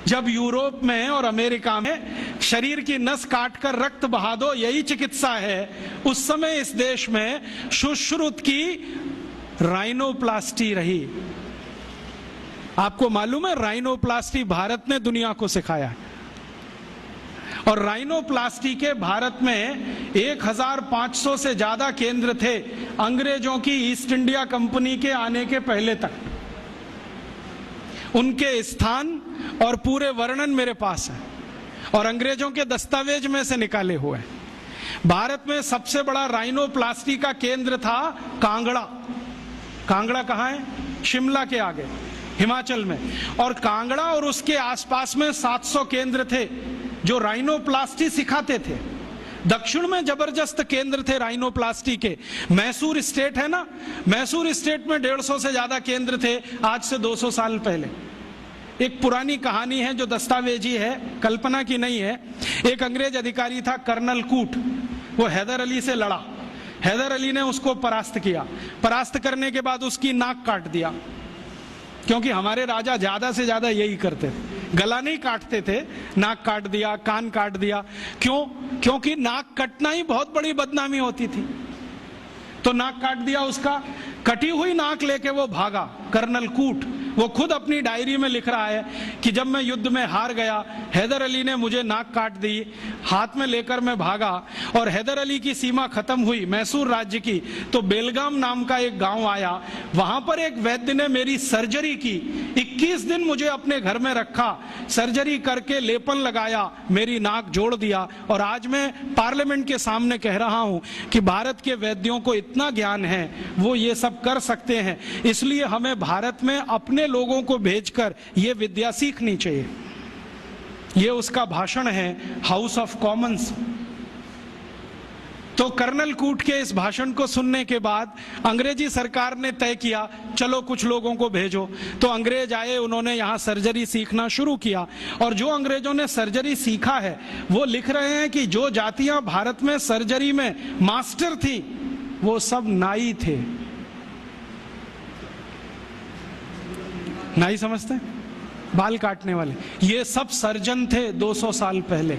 जब यूरोप में और अमेरिका में शरीर की नस काटकर रक्त बहा दो यही चिकित्सा है, उस समय इस देश में सुश्रुत की राइनोप्लास्टी रही। आपको मालूम है राइनोप्लास्टी भारत ने दुनिया को सिखाया है। और राइनोप्लास्टी के भारत में 1500 से ज्यादा केंद्र थे अंग्रेजों की ईस्ट इंडिया कंपनी के आने के पहले तक। उनके स्थान और पूरे वर्णन मेरे पास है और अंग्रेजों के दस्तावेज में से निकाले हुए। भारत में सबसे बड़ा राइनोप्लास्टी का केंद्र था कांगड़ा। कांगड़ा कहाँ है? शिमला के आगे, हिमाचल में। और कांगड़ा और उसके आसपास में 700 केंद्र थे जो राइनोप्लास्टी सिखाते थे। दक्षिण में जबरदस्त केंद्र थे राइनोप्लास्टी के। मैसूर स्टेट है ना, मैसूर स्टेट में 150 से ज्यादा केंद्र थे आज से 200 साल पहले। एक पुरानी कहानी है जो दस्तावेजी है, कल्पना की नहीं है। एक अंग्रेज अधिकारी था कर्नल कूट, वो हैदर अली से लड़ा। हैदर अली ने उसको परास्त किया। परास्त करने के बाद उसकी नाक काट दिया, क्योंकि हमारे राजा ज्यादा से ज्यादा यही करते थे, गला नहीं काटते थे, नाक काट दिया, कान काट दिया। क्यों? क्योंकि नाक कटना ही बहुत बड़ी बदनामी होती थी। तो नाक काट दिया उसका। कटी हुई नाक लेके वो भागा कर्नल कूट। वो खुद अपनी डायरी में लिख रहा है कि जब मैं युद्ध में हार गया, हैदर अली ने मुझे नाक काट दी, हाथ में लेकर मैं भागा और हैदर अली की सीमा खत्म हुई मैसूर राज्य की, तो बेलगाम नाम का एक गांव आया। वहां पर एक वैद्य ने मेरी सर्जरी की। 21 दिन मुझे अपने घर में रखा, सर्जरी करके लेपन लगाया, मेरी नाक जोड़ दिया। और आज मैं पार्लियामेंट के सामने कह रहा हूं कि भारत के वैद्यों को इतना ज्ञान है, वो ये सब कर सकते हैं। इसलिए हमें भारत में अपने लोगों को भेजकर ये विद्या सीखनी चाहिए। ये उसका भाषण है हाउस ऑफ कॉमन्स। तो कर्नल कूट के इस भाषण को सुनने के बाद अंग्रेजी सरकार ने तय किया चलो कुछ लोगों को भेजो। तो अंग्रेज आए, उन्होंने यहां सर्जरी सीखना शुरू किया। और जो अंग्रेजों ने सर्जरी सीखा है वो लिख रहे हैं कि जो जातियां भारत में सर्जरी में मास्टर थी वो सब नाई थे। नाई समझते हैं? बाल काटने वाले। ये सब सर्जन थे 200 साल पहले।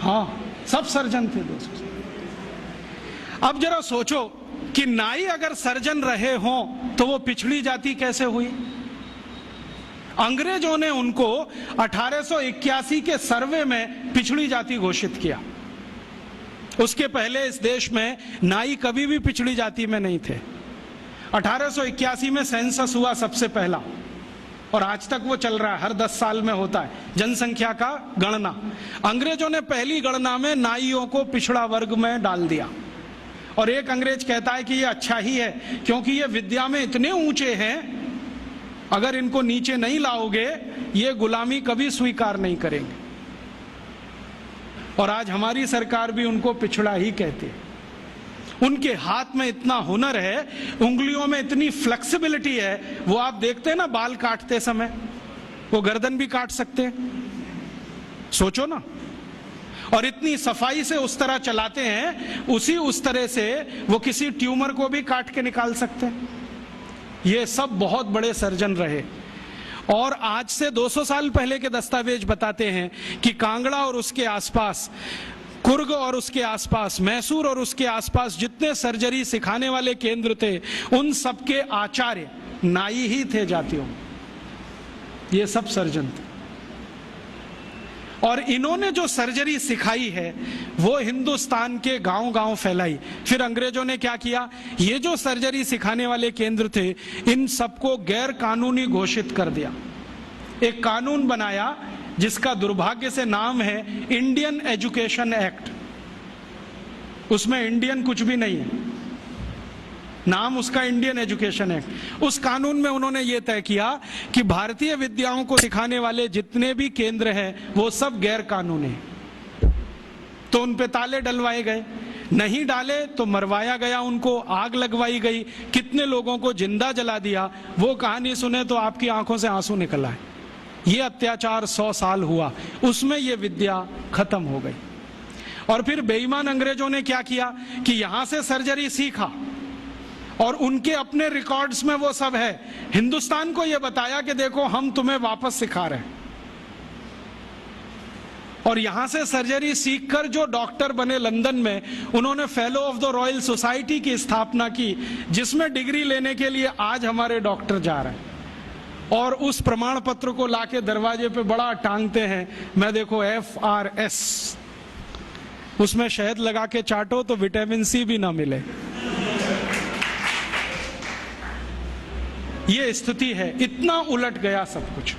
हाँ, सब सर्जन थे 200 साल। अब जरा सोचो कि नाई अगर सर्जन रहे हों तो वो पिछड़ी जाति कैसे हुई? अंग्रेजों ने उनको 1881 के सर्वे में पिछड़ी जाति घोषित किया। उसके पहले इस देश में नाई कभी भी पिछड़ी जाति में नहीं थे। 1881 में सेंसस हुआ सबसे पहला, और आज तक वो चल रहा है, हर 10 साल में होता है जनसंख्या का गणना। अंग्रेजों ने पहली गणना में नाइयों को पिछड़ा वर्ग में डाल दिया। और एक अंग्रेज कहता है कि ये अच्छा ही है, क्योंकि ये विद्या में इतने ऊंचे हैं, अगर इनको नीचे नहीं लाओगे ये गुलामी कभी स्वीकार नहीं करेंगे। और आज हमारी सरकार भी उनको पिछड़ा ही कहती है। उनके हाथ में इतना हुनर है, उंगलियों में इतनी फ्लेक्सिबिलिटी है। वो आप देखते हैं ना बाल काटते समय, वो गर्दन भी काट सकते हैं, सोचो ना। और इतनी सफाई से उस तरह चलाते हैं, उस तरह से वो किसी ट्यूमर को भी काट के निकाल सकते हैं। ये सब बहुत बड़े सर्जन रहे। और आज से 200 साल पहले के दस्तावेज बताते हैं कि कांगड़ा और उसके आसपास, कुर्ग और उसके आसपास, मैसूर और उसके आसपास जितने सर्जरी सिखाने वाले केंद्र थे, उन सबके आचार्य नाई ही थे जातियों। ये सब सर्जन थे। और इन्होंने जो सर्जरी सिखाई है वो हिंदुस्तान के गांव-गांव फैलाई। फिर अंग्रेजों ने क्या किया, ये जो सर्जरी सिखाने वाले केंद्र थे इन सबको गैर कानूनी घोषित कर दिया। एक कानून बनाया जिसका दुर्भाग्य से नाम है इंडियन एजुकेशन एक्ट। उसमें इंडियन कुछ भी नहीं है, नाम उसका इंडियन एजुकेशन एक्ट। उस कानून में उन्होंने ये तय किया कि भारतीय विद्याओं को सिखाने वाले जितने भी केंद्र हैं वो सब गैर कानूनी हैं। तो उन पे ताले डलवाए गए, नहीं डाले तो मरवाया गया, उनको आग लगवाई गई, कितने लोगों को जिंदा जला दिया। वो कहानी सुने तो आपकी आंखों से आंसू निकल आए। ये अत्याचार 100 साल हुआ, उसमें ये विद्या खत्म हो गई। और फिर बेईमान अंग्रेजों ने क्या किया कि यहां से सर्जरी सीखा और उनके अपने रिकॉर्ड्स में वो सब है। हिंदुस्तान को ये बताया कि देखो हम तुम्हें वापस सिखा रहे हैं। और यहां से सर्जरी सीखकर जो डॉक्टर बने लंदन में, उन्होंने fellow of the royal society की स्थापना की, जिसमें डिग्री लेने के लिए आज हमारे डॉक्टर जा रहे हैं। और उस प्रमाण पत्र को लाके दरवाजे पे बड़ा टांगते हैं। मैं देखो FRS, उसमें शहद लगा के चाटो तो विटामिन C भी ना मिले। ये स्थिति है, इतना उलट गया सब कुछ।